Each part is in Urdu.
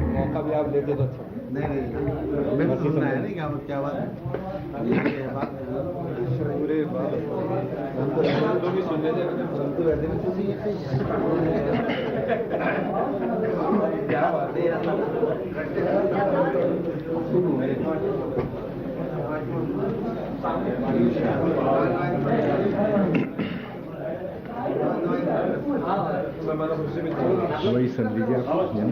موقع بھی آپ لیتے تو اچھا نہیں میں تو سننا ہے نہیں کیا بات ہے پورے بات تو بھی سن لیتے کیا بات ہے وہی سن لیجیے آپ ہے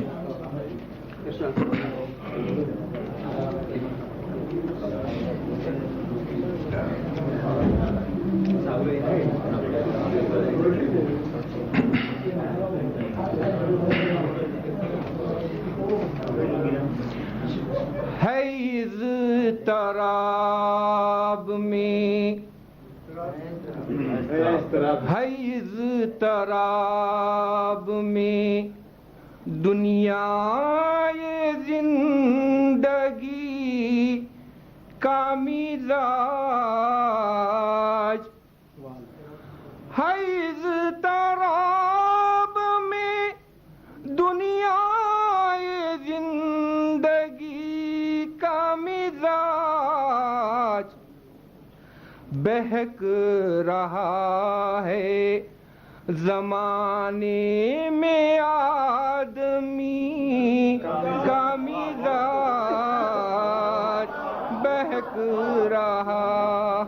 اضطراب میں ہے اضطراب میں دنیا یہ زندگی کا مزاج ہے اضطراب میں دنیا یہ زندگی کا مزاج بہک رہا ہے زمانے میں آدمی کا مزاج بہک رہا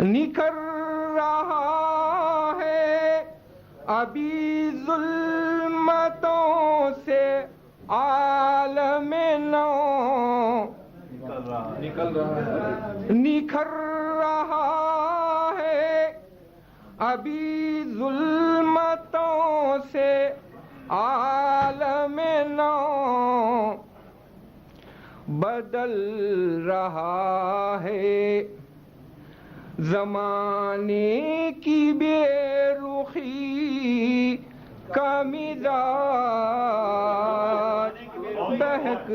نکھر رہا ہے ابھی ظلمتوں سے عالم نو نکھر رہا ہے ابھی ظلمتوں سے عالم نو بدل رہا ہے زمانے کی بے رخی کا مزاج بہک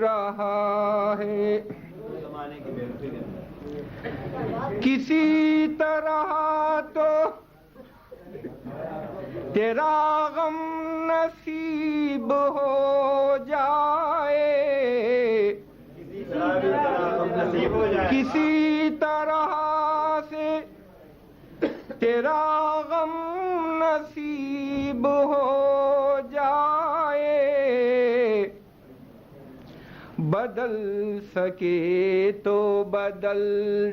رہا ہے کسی طرح تو تیرا غم نصیب ہو جائے کسی طرح سے تیرا غم نصیب ہو جائے بدل سکے تو بدل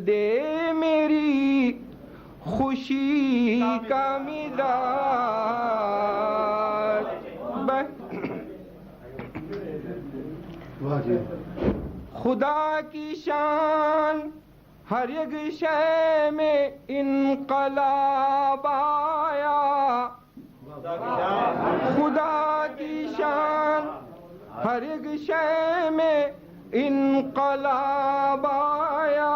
دے میری خوشی کا مزاج خدا کی شان ہر ایک شے میں انقلاب آیا خدا کی شان ہر ایک شے میں انقلاب آیا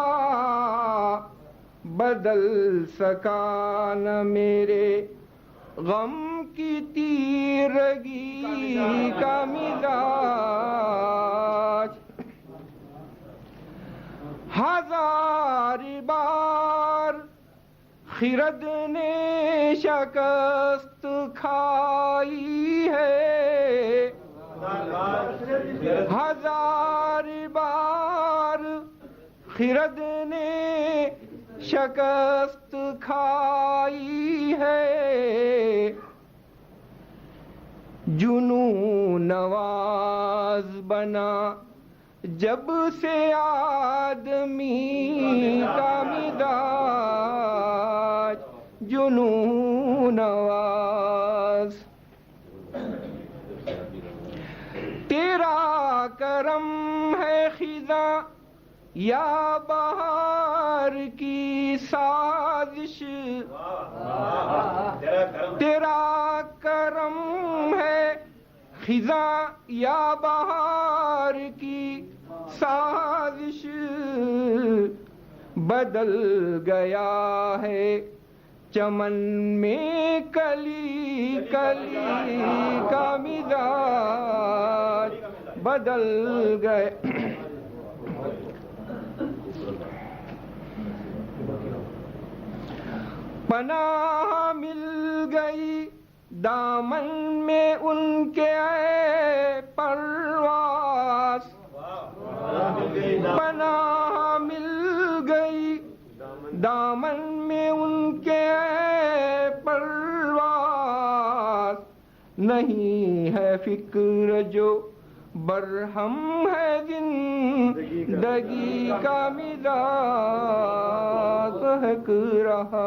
بدل سکا نہ میرے غم کی تیرگی کا مزاج ہزار بار خرد نے شکست کھائی ہے ہزار بار خرد نے شکست کھائی ہے جنوں نواز بنا جب سے آدمی کا مزاج جنوں نواز تیرا کرم ہے خزاں یا بہار کی سازش تیرا کرم ہے خزاں یا بہار کی سازش بدل گیا ہے چمن میں کلی کلی کا مزاج بدل گئے پناہ مل گئی دامن میں ان کے اے پرواز، پناہ مل گئی دامن میں ان کے اے پرواز، نہیں ہے فکر جو برہم ہے زندگی کا مزاج مہک رہا